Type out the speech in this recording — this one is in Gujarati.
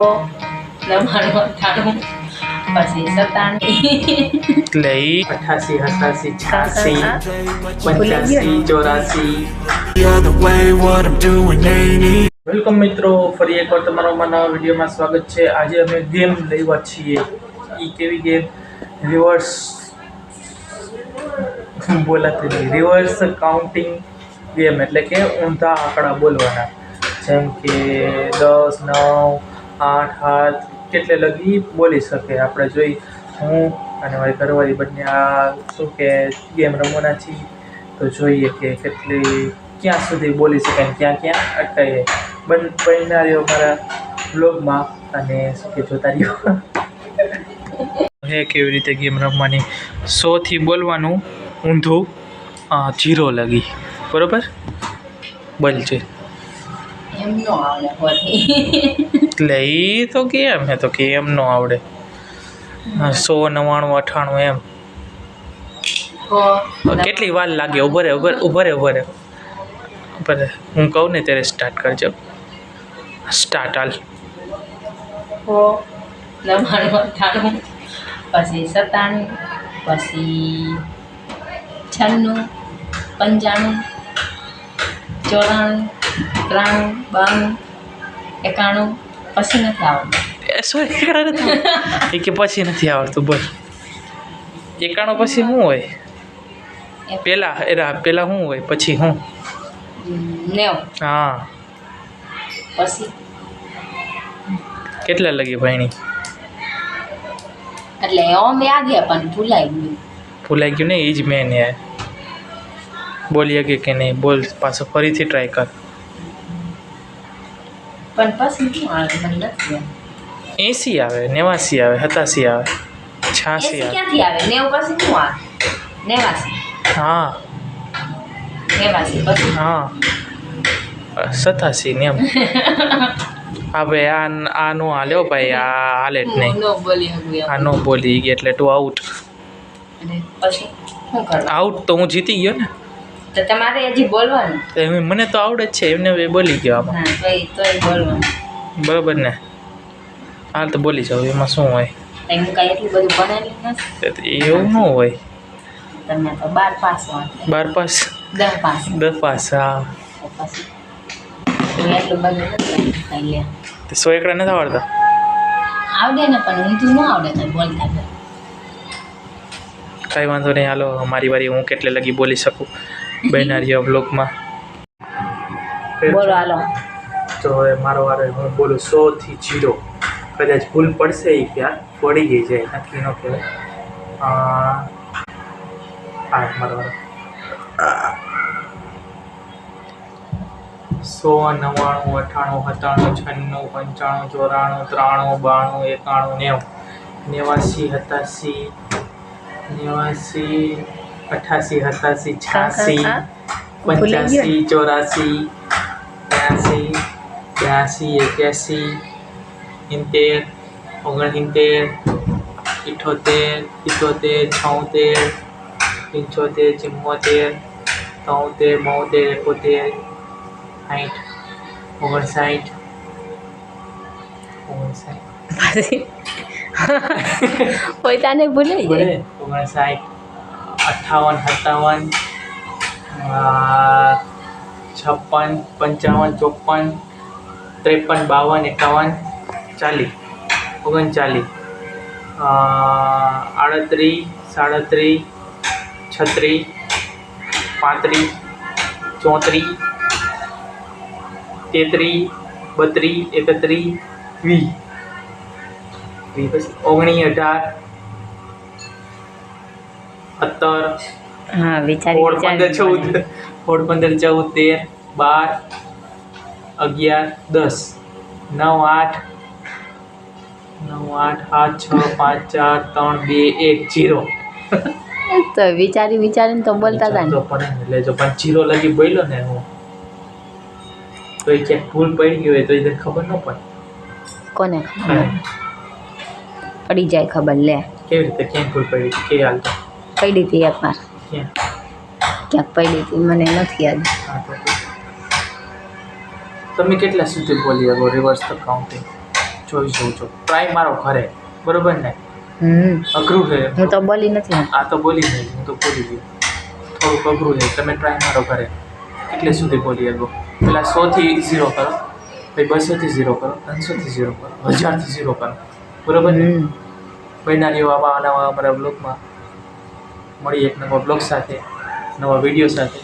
નવ્વાણું 98 પછી 97 એટલે 88 88 86 84 વેલકમ મિત્રો, ફરી એકવાર તમારો નવા વિડીયોમાં સ્વાગત છે। આજે અમે ગેમ લેવા છીએ। એ કેવી ગેમ? રિવર્સ કાઉન્ટિંગ ગેમ, એટલે કે ઊંધા આંકડા બોલવાના। જેમ કે 10 9 8 7 કેટલે લગી બોલી શકે આપણે જોઈ। હું અને મારી ઘરવાળી બંને આ શું કે ગેમ રમવાના છીએ, તો જોઈએ કે કેટલી ક્યાં સુધી બોલી શકે અને ક્યાં ક્યાં અટકાઈએ। બન્યા રહ્યો મારા બ્લોગમાં અને શું કે જોતા રહ્યો। હે કેવી રીતે ગેમ રમવાની? 100 થી બોલવાનું ઊંધું 0 લગી, બરોબર? બોલ છે એમ નો આવડે હોતી એટલે એ તો કેમ હે, તો કેમ નો આવડે? 100 99 98 એમ કેટલી વાર લાગે? ઉભો રે હું કહું ને ત્યારે સ્ટાર્ટ કરજો। સ્ટાર્ટ હાલ। 99 98 પછી 97 પછી 96 95 94 93 92 91 પછી નથી આવડતું। એ કે પછી નથી આવડતું? બોલ 91 પછી શું હોય? પેલા શું હોય? પછી શું? 90 હા, પછી કેટલા લગી ભણી? એટલે ઓમ યાદ હે પણ ભૂલાઈ ગયું ને? એ જ મેન યાર। બોલી શકે કે નહીં? બોલ પાછો ફરીથી ટ્રાય કર। પણ પછી શું આવે મને નથી 80 આવે, 89 આવે, 87 આવે, 86 આવે। ક્યાંથી આવે? 90 પછી શું આવે? 89 હા 89 પછી હા 87 ને એમ। હા ભાઈ, આ નો હાલ્યો ભાઈ, આ હાલે જ નહીં। નો બોલી શકું આ નો બોલી ગઈ એટલે તું આઉટ। અને પછી શું કરવાનું? આઉટ તો હું જીતી ગયો ને। તો તમારે હજી બોલવાનું? તો મને તો આવડે જ છે, એમને બોલી ગયો આમાં। હા તોય બોલવાનું, બરાબર ને? હાલ તો બોલી જાવ, એમાં શું હોય? હું કાંઈ એટલું બધું ભણેલી નથી। એવું ન હોય। તમે તો 12 પાસ 12 પાસ 10 પાસ 10 પાસ, હા। પછી એટલું બધું નથી લે 100 એકડા નથી આવડતા? આવડે ને, પણ ઊંધું ન આવડે તો બોલતા કાંઈ વાંધો નહીં, હાલો મારી વારી, હું કેટલે લગી બોલી શકું બનારીઓ બ્લોગમાં। બોલો હાલો। તો હવે મારો વારો, હું બોલું 100 થી 0। કદાચ ભૂલ પડશે એ ક્યાં પડી ગઈ જાય, નક્કી ન કહેવાય। હા મારો વારો। 100 99 98 97 95 94 95 93 92 89 88 88 86 88 85 84 82 81 89 78 78 76 77 74 73 74 71 પોતાને ભૂલી જાય 59 58 57 56 55 54 53 52 51 40 39 38 37 36 35 34 33 32 31 19 18 હા વિચારી 16 15 14 12 11 10 9 8 7 6 5 4 3 2 1 0 તો વિચારીને તો બોલતા હતા તો પણ એટલે જો પણ 0 લગી બોલ્યો ને હું, તો એ ક્યાંક ભૂલ પડી ગઈ હોય તો એને ખબર ન પડે। કોને પડી જાય ખબર? લે કેવી રીતે? ક્યાંક ભૂલ પડી? કે હાલ તો પડી હતી એક વાર, ક્યાંક પડી હતી મને નથી યાદ। હા તો તમે કેટલા સુધી બોલી શકો રિવર્સ કાઉન્ટિંગ? જોઈ જોઉં છો ટ્રાય મારો ઘરે, બરોબર ને? અઘરું છે, હું તો બોલી નથી. આ તો બોલી નહીં, હું તો બોલી ગઈ. થોડુંક અઘરું છે, તમે ટ્રાય મારો ઘરે કેટલે સુધી બોલી શકો. પહેલાં 100થી 0 કરો, પછી 200થી 0 કરો, 300થી 0 કરો, 1000થી 0 કરો, બરોબર ને? બન્યા રહ્યો આવા નવા અમારા બ્લોગમાં. મળી એક નવા બ્લોગ સાથે, નવા વિડીયો સાથે.